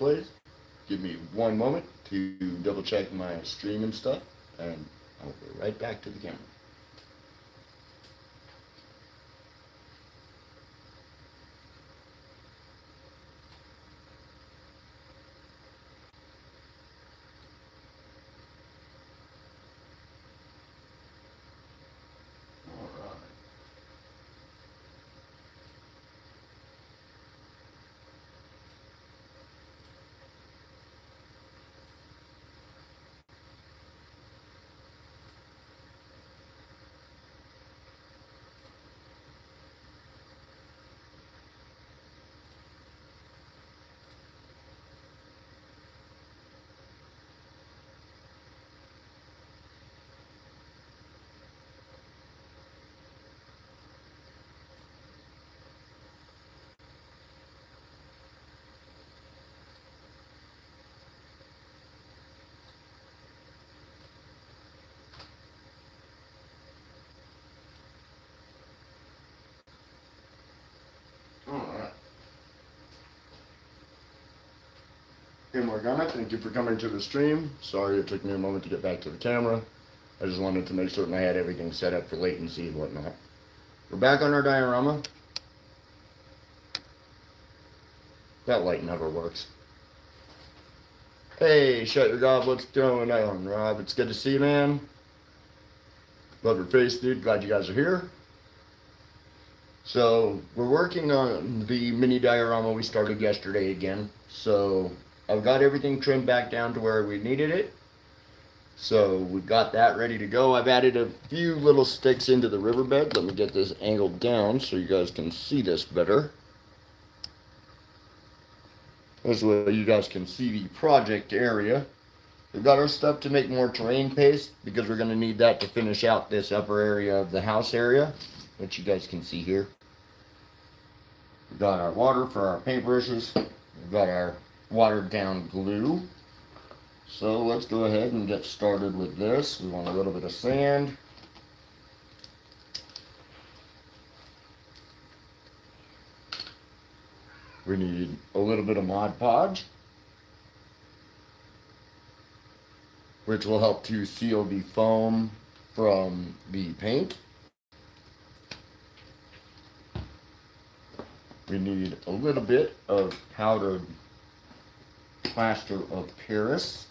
plays. Give me one moment to double check my stream and stuff, and I'll go right back to the camera. Alright. Hey Morgana, thank you for coming to the stream. Sorry it took me a moment to get back to the camera. I just wanted to make certain I had everything set up for latency and whatnot. We're back on our diorama. That light never works. Hey, shut your gob, what's going on, Rob? It's good to see you, man. Love your face, dude. Glad you guys are here. So, we're working on the mini diorama we started yesterday again. So, I've got everything trimmed back down to where we needed it. So, we've got that ready to go. I've added a few little sticks into the riverbed. Let me get this angled down so you guys can see this better. This way you guys can see the project area. We've got our stuff to make more terrain paste because we're going to need that to finish out this upper area of the house area, which you guys can see here. We've got our water for our paintbrushes. We've got our watered down glue. So let's go ahead and get started with this. We want a little bit of sand. We need a little bit of Mod Podge, which will help to seal the foam from the paint. We need a little bit of powdered plaster of Paris.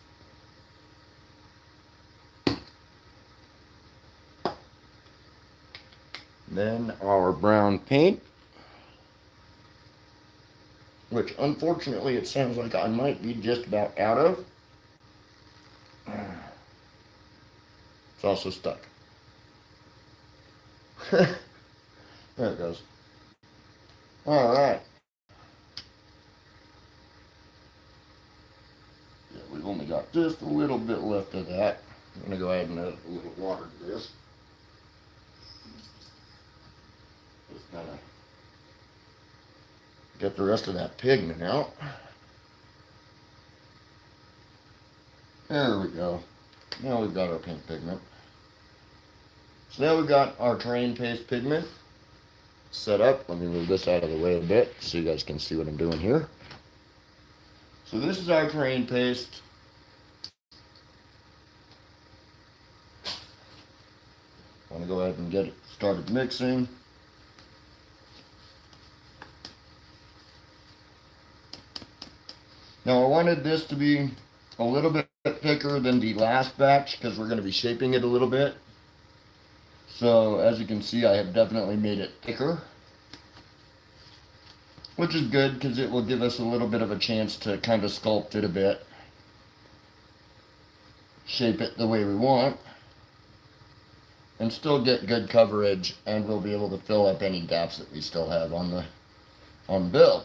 Then our brown paint, which unfortunately it sounds like I might be just about out of. It's also stuck. There it goes. Alright. Yeah, we've only got just a little bit left of that. I'm going to go ahead and add a little water to this. Just kind of get the rest of that pigment out. There we go. Now we've got our pink pigment. So now we've got our terrain paste pigment set up. Let me move this out of the way a bit so you guys can see what I'm doing here. So this is our terrain paste. I'm going to go ahead and get it started mixing. Now I wanted this to be a little bit thicker than the last batch because we're going to be shaping it a little bit. So as you can see, I have definitely made it thicker, which is good because it will give us a little bit of a chance to kind of sculpt it a bit, shape it the way we want, and still get good coverage, and we'll be able to fill up any gaps that we still have on the build.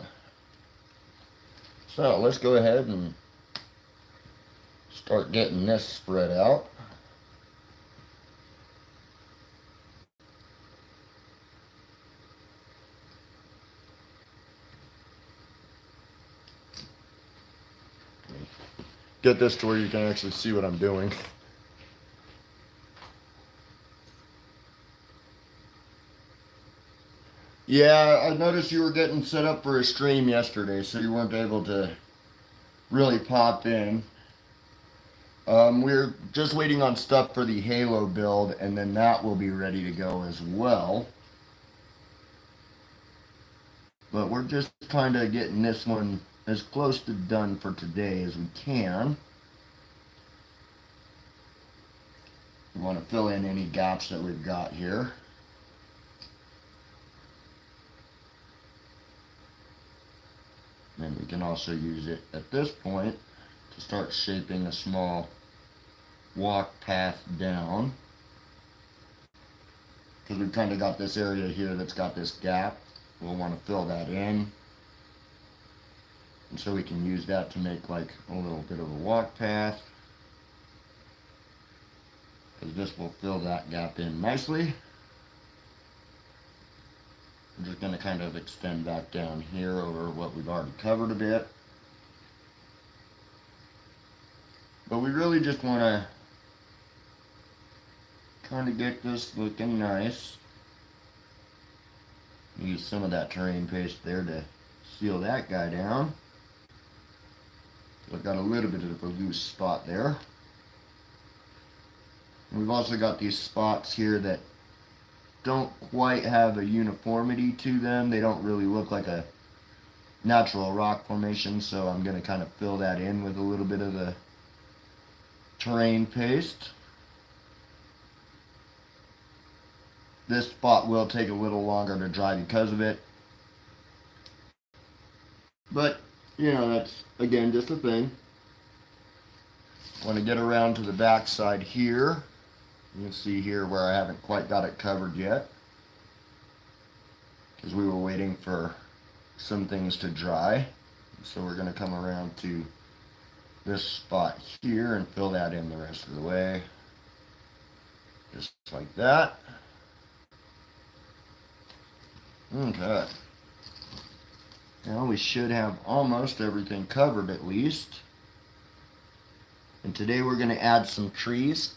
So let's go ahead and start getting this spread out. Get this to where you can actually see what I'm doing. Yeah, I noticed you were getting set up for a stream yesterday, so you weren't able to really pop in. We're just waiting on stuff for the Halo build, and then that will be ready to go as well. But we're just kind of getting this one as close to done for today as we can. We want to fill in any gaps that we've got here. And we can also use it at this point to start shaping a small walk path down. Because we've kind of got this area here that's got this gap. We'll want to fill that in. And so we can use that to make like a little bit of a walk path. Because this will fill that gap in nicely. I'm just going to kind of extend back down here over what we've already covered a bit. But we really just want to kind of get this looking nice. Use some of that terrain paste there to seal that guy down. I've got a little bit of a loose spot there. And we've also got these spots here that don't quite have a uniformity to them. They don't really look like a natural rock formation, so I'm going to kind of fill that in with a little bit of the terrain paste. This spot will take a little longer to dry because of it. But, you know, that's, again, just a thing. Want to get around to the back side here. You can see here where I haven't quite got it covered yet. Because we were waiting for some things to dry. So we're going to come around to this spot here and fill that in the rest of the way. Just like that. Okay. Now we should have almost everything covered at least. And today we're going to add some trees.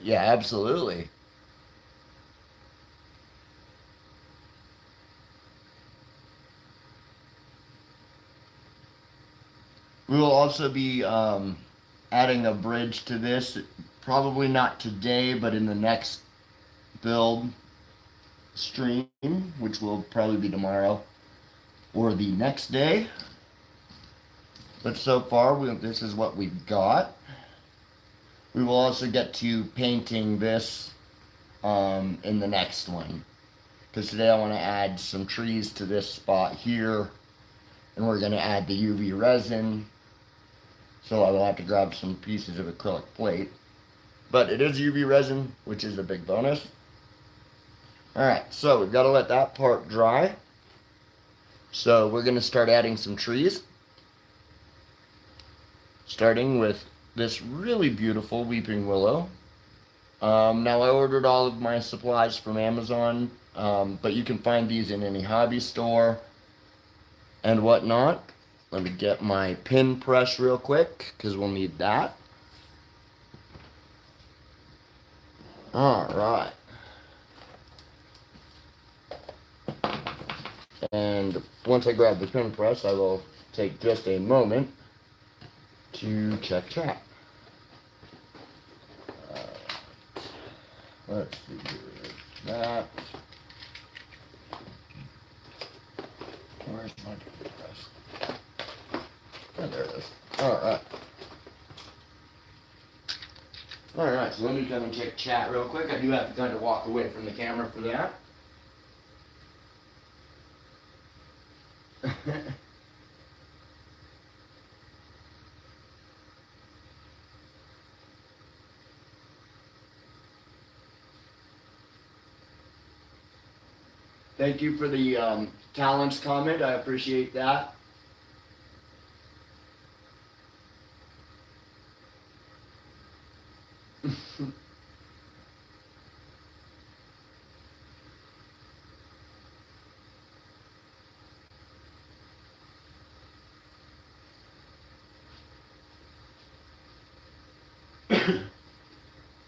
Yeah, absolutely. We will also be adding a bridge to this. Probably not today, but in the next build stream, which will probably be tomorrow or the next day. But so far, this is what we've got. We will also get to painting this in the next one. Because today I want to add some trees to this spot here. And we're going to add the UV resin. So I will have to grab some pieces of acrylic plate. But it is UV resin, which is a big bonus. Alright, so we've got to let that part dry. So we're going to start adding some trees. Starting with this really beautiful weeping willow. Now I ordered all of my supplies from Amazon, but you can find these in any hobby store and whatnot. Let me get my pin press real quick, because we'll need that. Alright. And once I grab the pin press, I will take just a moment to check chat. Let's see here. That. Where's my pin press? Oh, there it is. Alright. Alright, so let me come and check chat real quick. I do have to kind of walk away from the camera for that. Thank you for the talents comment. I appreciate that.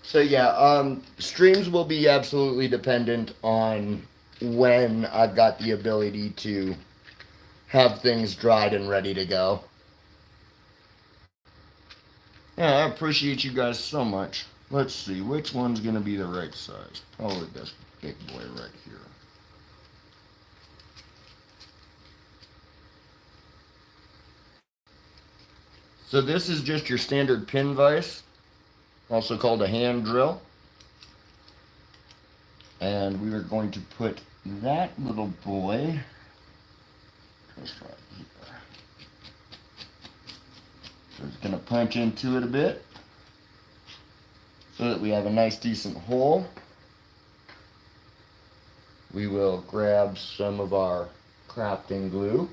So yeah, streams will be absolutely dependent on when I've got the ability to have things dried and ready to go. Yeah, I appreciate you guys so much. Let's see, which one's going to be the right size? Probably this big boy right here. So this is just your standard pin vise, also called a hand drill. And we are going to put that little boy just right here. So it's going to punch into it a bit so that we have a nice decent hole. We will grab some of our crafting glue.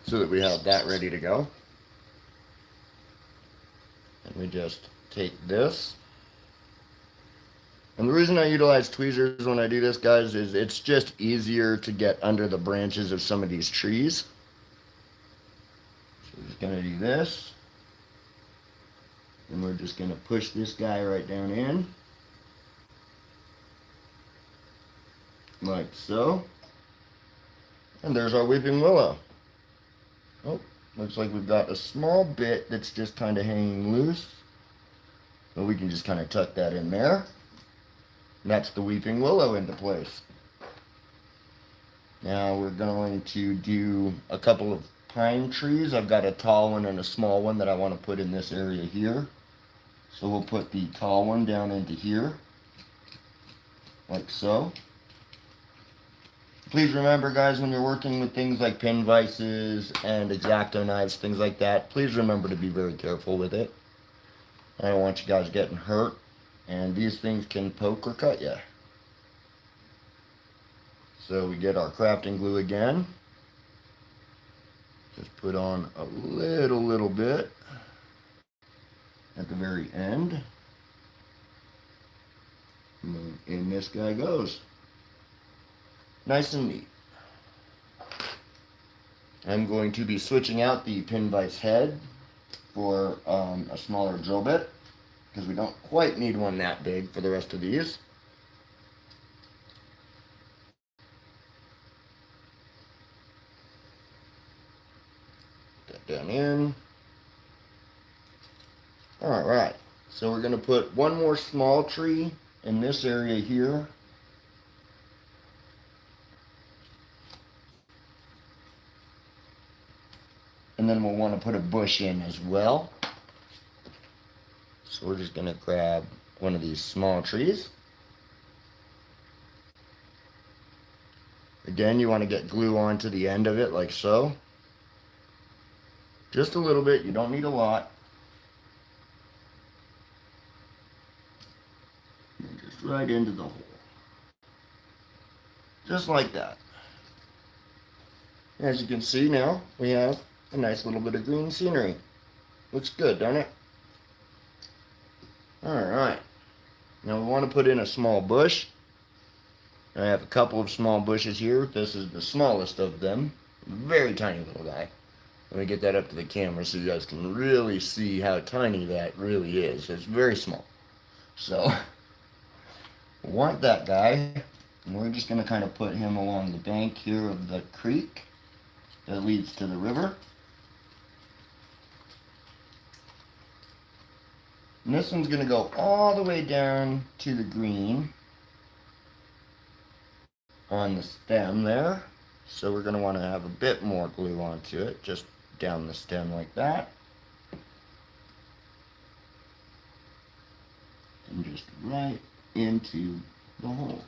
So that we have that ready to go. And we just take this. And the reason I utilize tweezers when I do this, guys, is it's just easier to get under the branches of some of these trees. So we're just going to do this. And we're just going to push this guy right down in. Like so. And there's our weeping willow. Oh, looks like we've got a small bit that's just kind of hanging loose. So we can just kind of tuck that in there. And that's the weeping willow into place. Now we're going to do a couple of pine trees. I've got a tall one and a small one that I want to put in this area here. So we'll put the tall one down into here, like so. Please remember, guys, when you're working with things like pin vices and X-Acto knives, things like that, please remember to be very careful with it. I don't want you guys getting hurt, and these things can poke or cut you. So we get our crafting glue again. Just put on a little bit at the very end. And then in this guy goes. Nice and neat. I'm going to be switching out the pin vise head for a smaller drill bit, because we don't quite need one that big for the rest of these. Put that down in. Alright, so we're going to put one more small tree in this area here. And then we'll want to put a bush in as well. So we're just going to grab one of these small trees. Again, you want to get glue onto the end of it like so. Just a little bit, you don't need a lot. And just right into the hole. Just like that. As you can see now, we have a nice little bit of green scenery. Looks good, doesn't it? Alright. Now we want to put in a small bush. I have a couple of small bushes here. This is the smallest of them. Very tiny little guy. Let me get that up to the camera so you guys can really see how tiny that really is. It's very small. So, want that guy. And we're just going to kind of put him along the bank here of the creek that leads to the river. And this one's going to go all the way down to the green on the stem there. So we're going to want to have a bit more glue onto it, just down the stem like that. And just right into the hole.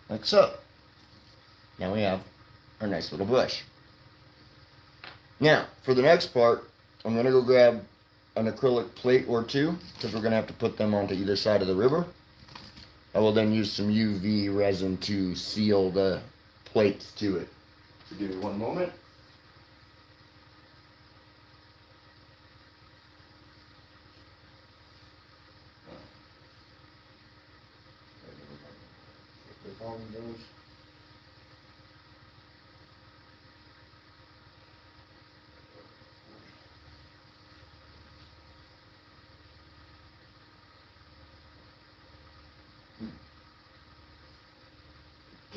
Like so. Now we have our nice little bush. Now, for the next part, I'm going to go grab an acrylic plate or two, because we're going to have to put them onto either side of the river. I will then use some UV resin to seal the plates to it. So give me one moment.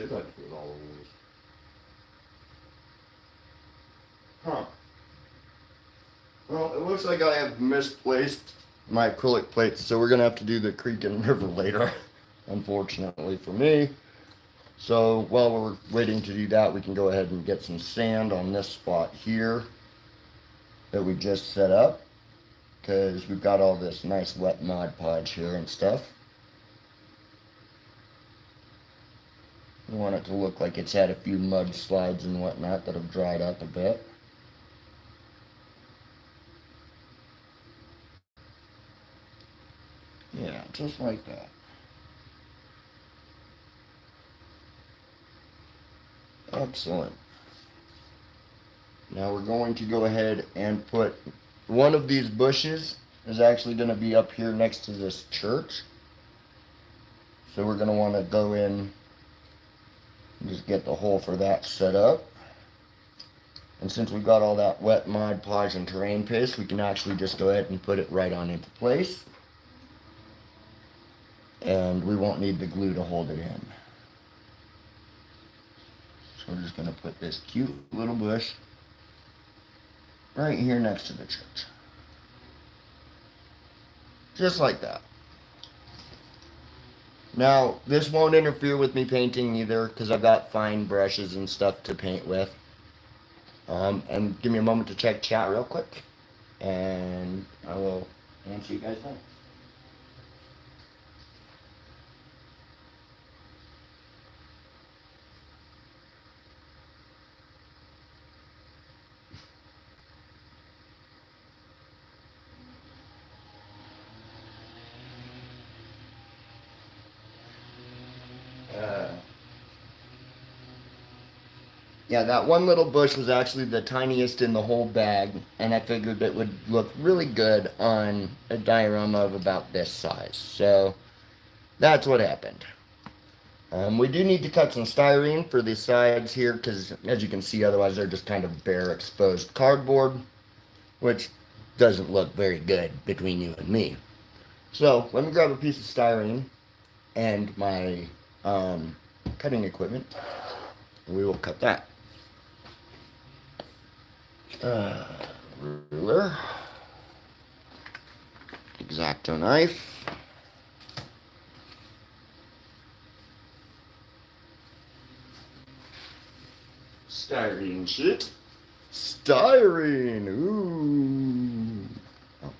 did I put all of those? Huh. Well, it looks like I have misplaced my acrylic plates, so we're gonna have to do the creek and river later, unfortunately for me. So while we're waiting to do that, we can go ahead and get some sand on this spot here that we just set up, because we've got all this nice wet Mod Podge here and stuff. We want it to look like it's had a few mudslides and whatnot that have dried up a bit. Yeah, just like that. Excellent. Now we're going to go ahead and put one of these bushes is actually going to be up here next to this church. So we're going to want to go in and just get the hole for that set up. And since we've got all that wet Mod Podge and terrain paste, we can actually just go ahead and put it right on into place. And we won't need the glue to hold it in. So we're just going to put this cute little bush right here next to the church. Just like that. Now, this won't interfere with me painting either, because I've got fine brushes and stuff to paint with. And give me a moment to check chat real quick, and I will answer you guys then. Yeah, that one little bush was actually the tiniest in the whole bag, and I figured it would look really good on a diorama of about this size. So that's what happened. We do need to cut some styrene for the sides here, because as you can see, otherwise they're just kind of bare exposed cardboard, which doesn't look very good between you and me. So let me grab a piece of styrene and my cutting equipment, and we will cut that. Ruler, X-Acto knife, styrene sheet, styrene, ooh. Oh.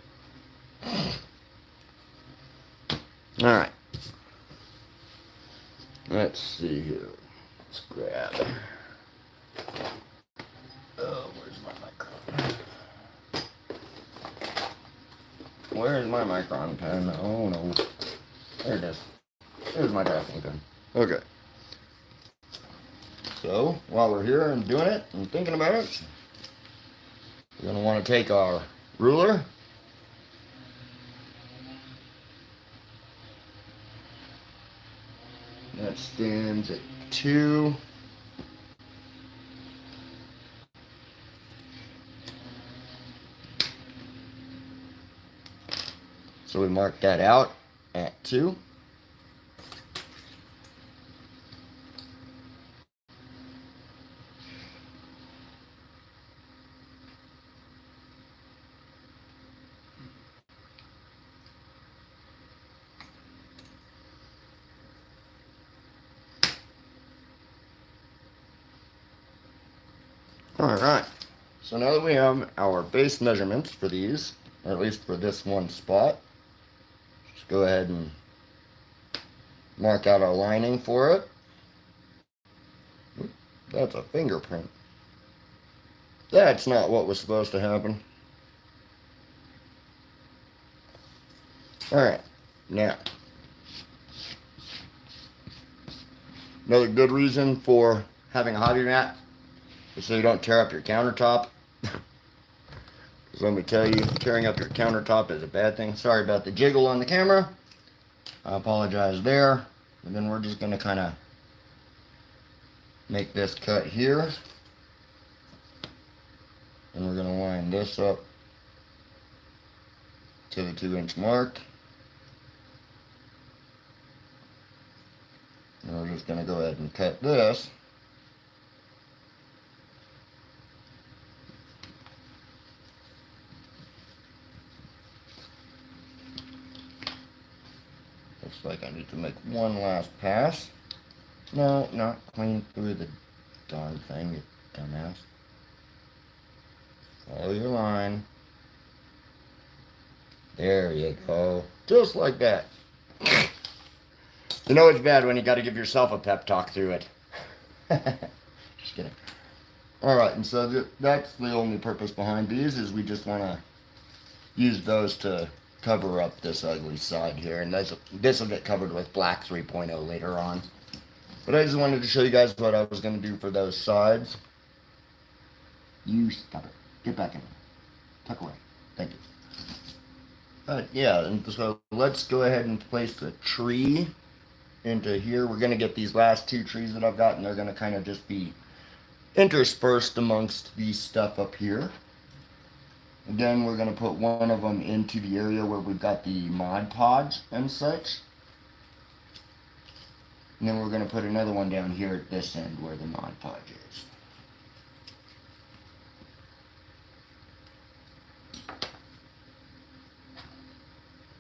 All right, let's see here, let's grab, where's my micron pen? Oh no. There it is. There's my drafting pen. Okay. So, while we're here and doing it and thinking about it, we're going to want to take our ruler. That stands at 2. So we mark that out at 2. All right. So now that we have our base measurements for these, or at least for this one spot, just go ahead and mark out our lining for it. That's a fingerprint. That's not what was supposed to happen. Alright, now, another good reason for having a hobby mat is so you don't tear up your countertop. Because let me tell you, tearing up your countertop is a bad thing. Sorry about the jiggle on the camera. I apologize there. And then we're just going to kind of make this cut here. And we're going to line this up to the 2-inch mark. And we're just going to go ahead and cut this. Looks like I need to make one last pass. No, not clean through the darn thing, you dumbass. Follow your line. There you go. Just like that. You know it's bad when you got to give yourself a pep talk through it. Just kidding. Alright, and so that's the only purpose behind these, is we just want to use those to cover up this ugly side here. And this will get covered with black 3.0 later on. But I just wanted to show you guys what I was going to do for those sides. You stop it. Get back in there. Tuck away. Thank you. Yeah, and so let's go ahead and place the tree into here. We're going to get these last two trees that I've got, and they're going to kind of just be interspersed amongst these stuff up here. Again, we're going to put one of them into the area where we've got the Mod Podge and such. And then we're going to put another one down here at this end where the Mod Podge is.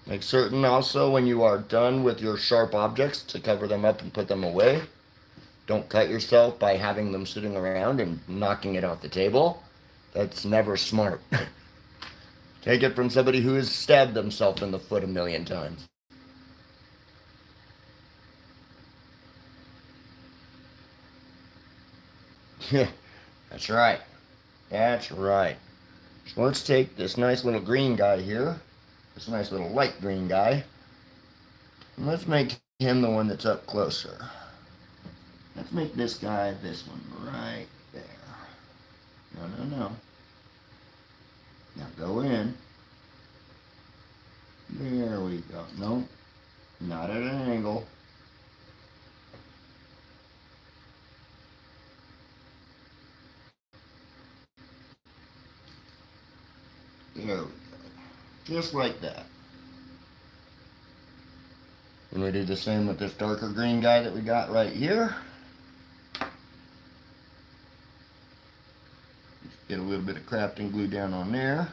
Make certain also when you are done with your sharp objects to cover them up and put them away. Don't cut yourself by having them sitting around and knocking it off the table. That's never smart. Take it from somebody who has stabbed themselves in the foot 1,000,000 times. Yeah, that's right. That's right. So let's take this nice little green guy here. This nice little light green guy. And let's make him the one that's up closer. Let's make this guy this one right there. No. Now go in. There we go. No, not at an angle. There we go. Just like that. And we do the same with this darker green guy that we got right here. Just get a little bit of crafting glue down on there.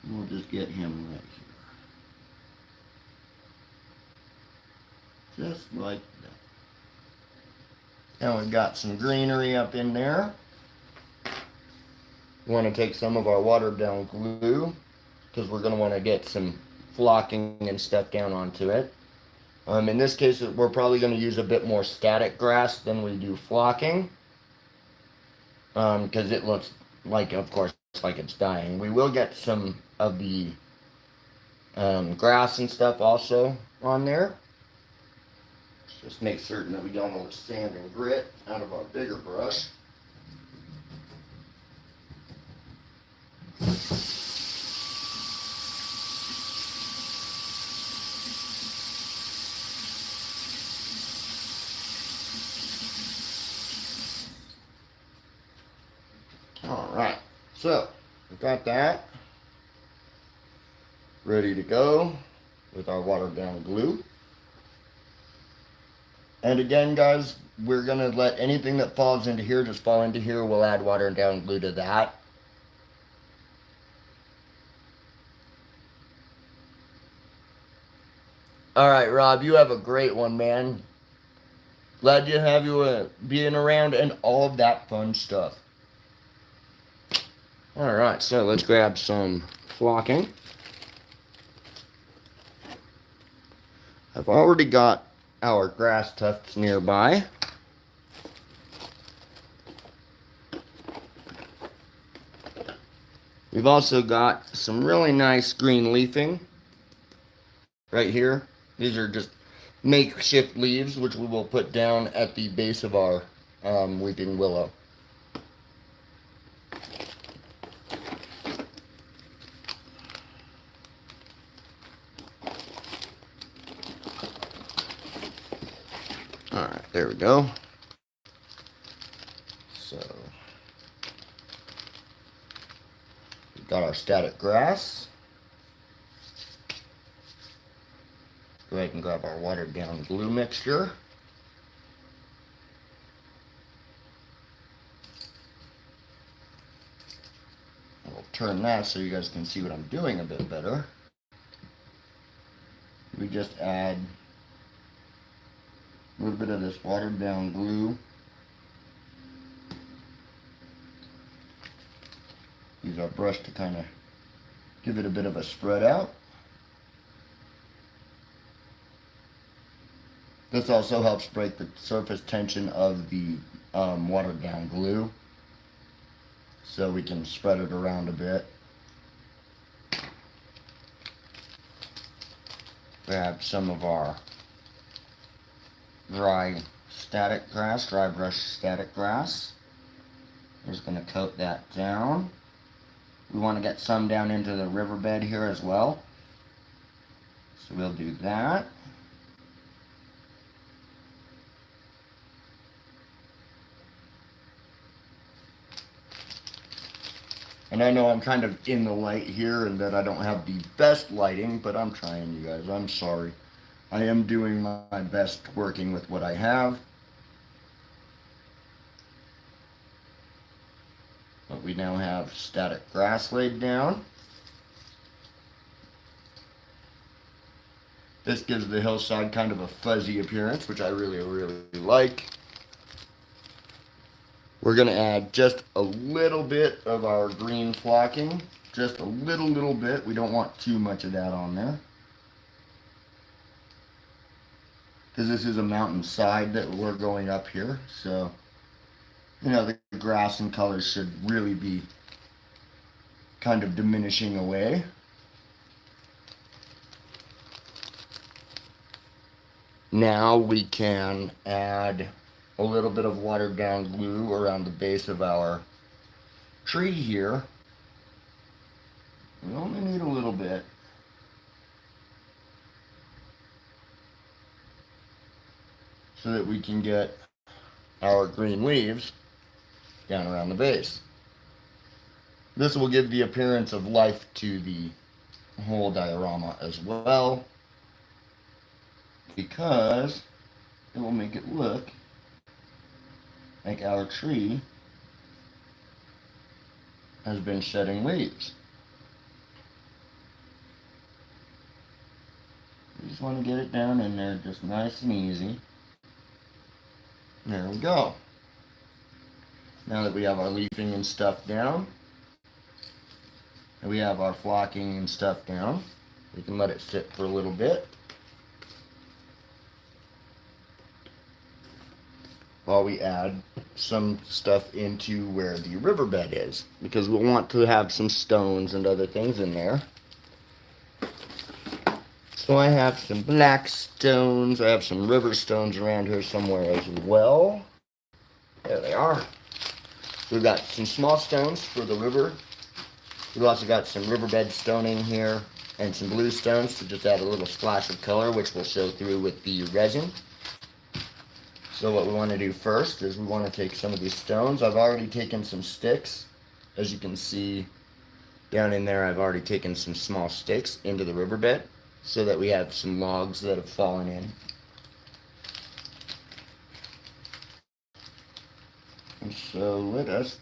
And we'll just get him right here. Just like that. Now we've got some greenery up in there. We want to take some of our watered down glue because we're going to want to get some flocking and stuff down onto it. In this case, we're probably going to use a bit more static grass than we do flocking because it looks like, of course, like it's dying. We will get some of the grass and stuff also on there. Just make certain that we don't want the sand and grit out of our bigger brush. Alright, so we've got that ready to go with our watered down glue. And again, guys, we're going to let anything that falls into here just fall into here. We'll add watered down glue to that. Alright, Rob, you have a great one, man. Glad to have you being around and all of that fun stuff. Alright, so let's grab some flocking. I've already got our grass tufts nearby. We've also got some really nice green leafing right here. These are just makeshift leaves, which we will put down at the base of our weeping willow. Alright, there we go. So, we've got our static grass. go ahead and grab our watered down glue mixture. I'll turn that so you guys can see what I'm doing a bit better. We just add a little bit of this watered down glue. Use our brush to kind of give it a bit of a spread out. This also helps break the surface tension of the watered down glue, so we can spread it around a bit. Grab some of our dry brush static grass. We're just going to coat that down. We want to get some down into the riverbed here as well, so we'll do that. And I know I'm kind of in the light here and that I don't have the best lighting, but I'm trying, you guys. I'm sorry. I am doing my best working with what I have. But we now have static grass laid down. This gives the hillside kind of a fuzzy appearance, which I really, really like. We're going to add just a little bit of our green flocking. Just a little bit. We don't want too much of that on there, because this is a mountainside that we're going up here. So, you know, the grass and colors should really be kind of diminishing away. Now we can add a little bit of watered down glue around the base of our tree here. We only need a little bit. So that we can get our green leaves down around the base. This will give the appearance of life to the whole diorama as well, because it will make it look like our tree has been shedding leaves. You just want to get it down in there just nice and easy. There we go. Now that we have our leafing and stuff down, and we have our flocking and stuff down, we can let it sit for a little bit while we add some stuff into where the riverbed is, because we'll want to have some stones and other things in there. So I have some black stones. I have some river stones around here somewhere as well. There they are. So we've got some small stones for the river. We've also got some riverbed stoning here and some blue stones to just add a little splash of color, which will show through with the resin. So what we want to do first is we want to take some of these stones. I've already taken some sticks. As you can see down in there, I've already taken some small sticks into the riverbed so that we have some logs that have fallen in. And so let us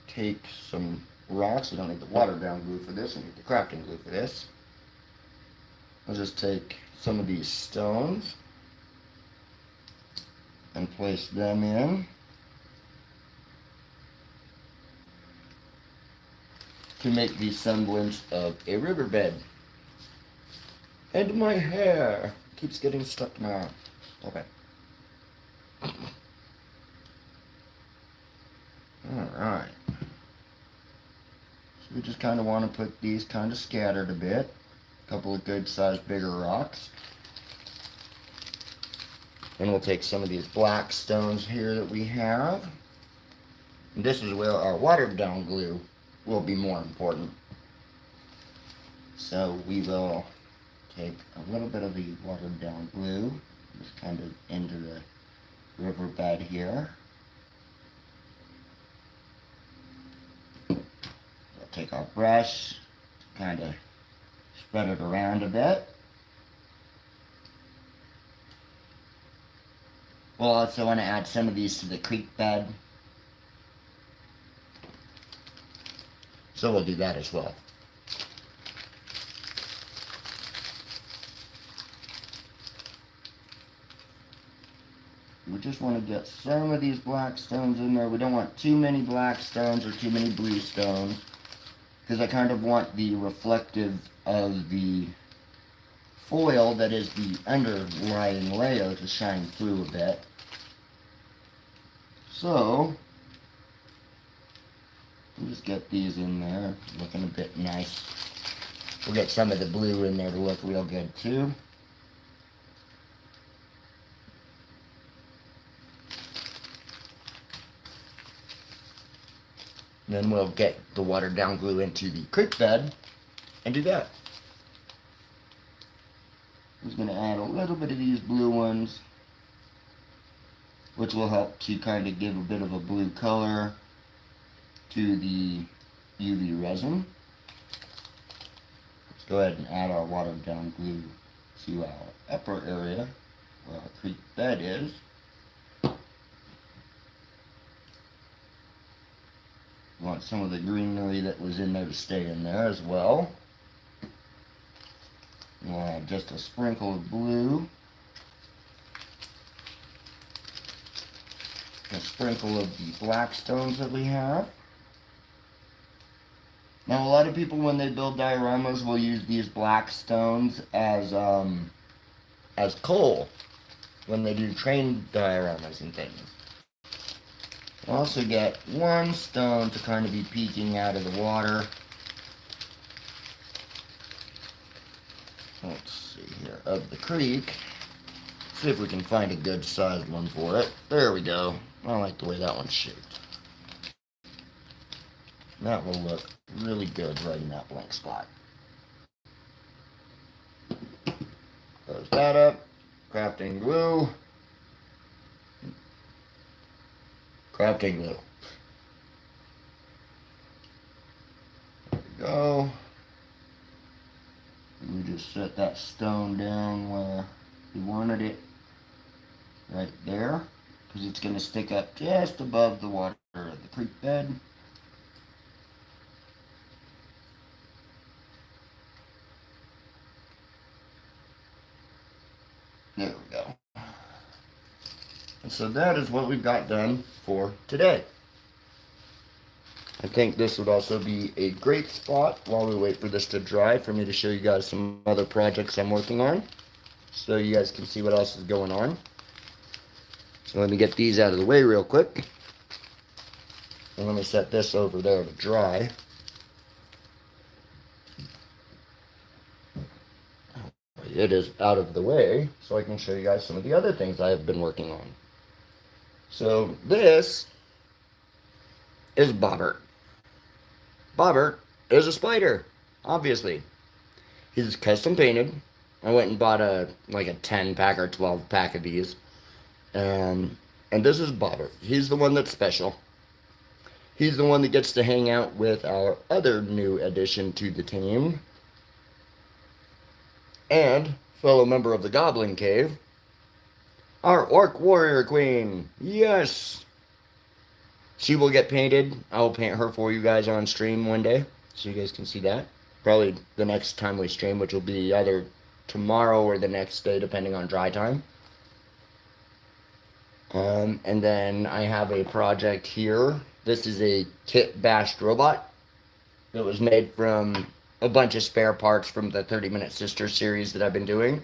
take some rocks. We don't need the watered down glue for this. We need the crafting glue for this. I'll just take some of these stones and place them in to make the semblance of a riverbed. And my hair keeps getting stuck in my arm. Okay. Alright. So we just kind of want to put these kind of scattered a bit. A couple of good sized bigger rocks. And we'll take some of these black stones here that we have. And this is where our watered down glue will be more important. So we will take a little bit of the watered down glue, just kind of into the riverbed here. We'll take our brush, kind of spread it around a bit. We'll also want to add some of these to the creek bed. So we'll do that as well. We just want to get some of these black stones in there. We don't want too many black stones or too many blue stones, because I kind of want the reflective of the foil that is the underlying layer to shine through a bit. So, we'll just get these in there, looking a bit nice. We'll get some of the blue in there to look real good too. Then we'll get the watered down glue into the creek bed and do that. I'm just going to add a little bit of these blue ones, which will help to kind of give a bit of a blue color to the UV resin. Let's go ahead and add our watered down glue to our upper area where our creek bed is. We want some of the greenery that was in there to stay in there as well. We'll add just a sprinkle of blue. A sprinkle of the black stones that we have. Now a lot of people when they build dioramas will use these black stones as coal when they do train dioramas and things. We'll also get one stone to kind of be peeking out of the water. Let's see here, of the creek. See if we can find a good sized one for it. There we go. I like the way that one's shaped. That will look really good right in that blank spot. Close that up. Crafting glue. Crafting glue. There we go. We just set that stone down where we wanted it, right there, because it's going to stick up just above the water of the creek bed. There we go. And so that is what we've got done for today. I think this would also be a great spot while we wait for this to dry for me to show you guys some other projects I'm working on, so you guys can see what else is going on. So let me get these out of the way real quick. And let me set this over there to dry. It is out of the way, so I can show you guys some of the other things I have been working on. So this is Bobbert. Bobbert is a spider, obviously. He's custom painted. I went and bought like a 10 pack or 12 pack of these. And this is Bobbert. He's the one that's special. He's the one that gets to hang out with our other new addition to the team. And fellow member of the Goblin Cave, our Orc Warrior Queen. Yes! She will get painted. I will paint her for you guys on stream one day, so you guys can see that. Probably the next time we stream, which will be either tomorrow or the next day, depending on dry time. And then I have a project here. This is a kit bashed robot that was made from a bunch of spare parts from the 30-Minute Sister series that I've been doing.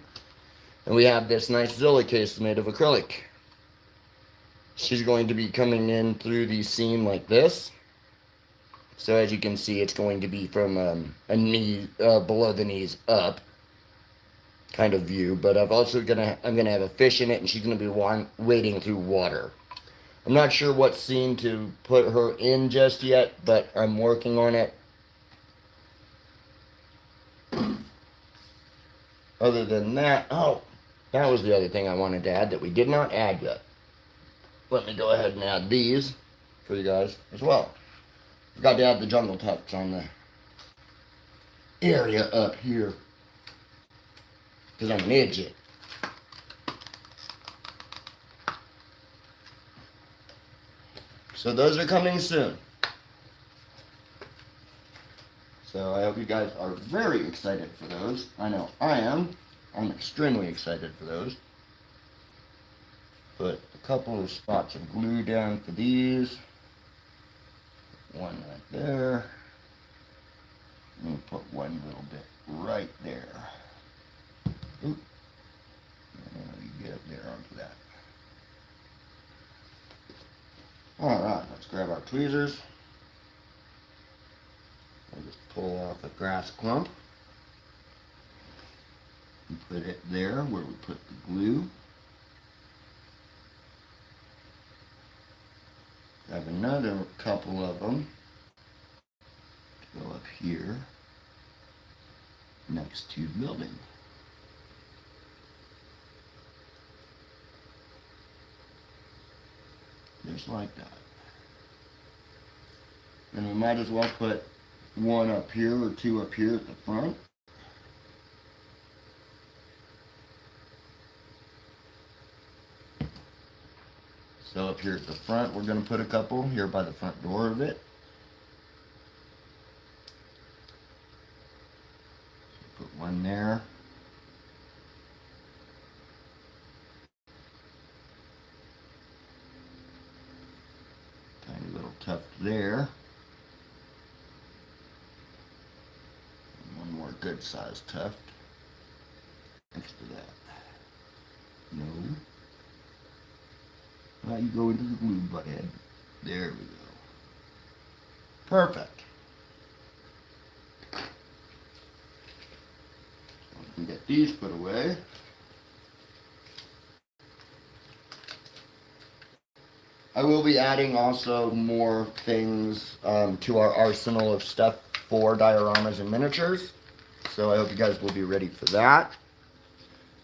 And we have this nice Zilla case made of acrylic. She's going to be coming in through the seam like this. So as you can see, it's going to be from a knee, below the knees up kind of view. But I'm gonna have a fish in it, and she's gonna be wading through water. I'm not sure what scene to put her in just yet, but I'm working on it. Other than that, oh, that was the other thing I wanted to add that we did not add yet. Let me go ahead and add these for you guys as well. Forgot to add the jungle tufts on the area up here, because I'm an idiot. So those are coming soon. So I hope you guys are very excited for those. I know I am. I'm extremely excited for those. Put a couple of spots of glue down for these. One right there. And put one little bit right there. Oop. You get up there onto that. Alright, let's grab our tweezers. We'll just pull off a grass clump. And put it there where we put the glue. Grab another couple of them to go up here next to the building. Just like that. And we might as well put one up here or two up here at the front. So up here at the front, we're going to put a couple here by the front door of it. Put one there. Tiny little tuft there. And one more good sized tuft next to that. No. Now you go into the glue butthead. There we go. Perfect. We can get these put away. I will be adding also more things to our arsenal of stuff for dioramas and miniatures. So I hope you guys will be ready for that.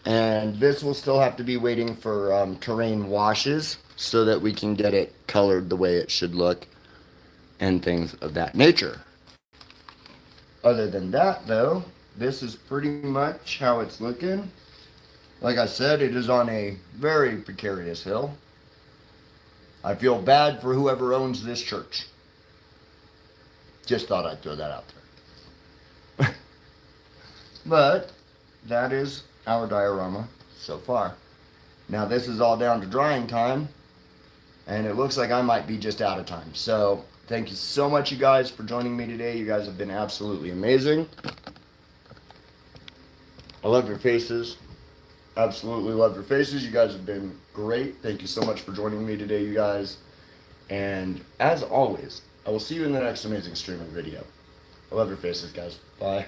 And this will still have to be waiting for terrain washes so that we can get it colored the way it should look and things of that nature. Other than that though, this is pretty much how it's looking. Like I said, it is on a very precarious hill. I feel bad for whoever owns this church. Just thought I'd throw that out there. But that is our diorama so far. Now this is all down to drying time, and it looks like I might be just out of time. So thank you so much, you guys, for joining me today. You guys have been absolutely amazing. I love your faces. Absolutely love your faces. You guys have been great. Thank you so much for joining me today, you guys. And as always, I will see you in the next amazing streaming video. I love your faces, guys. Bye.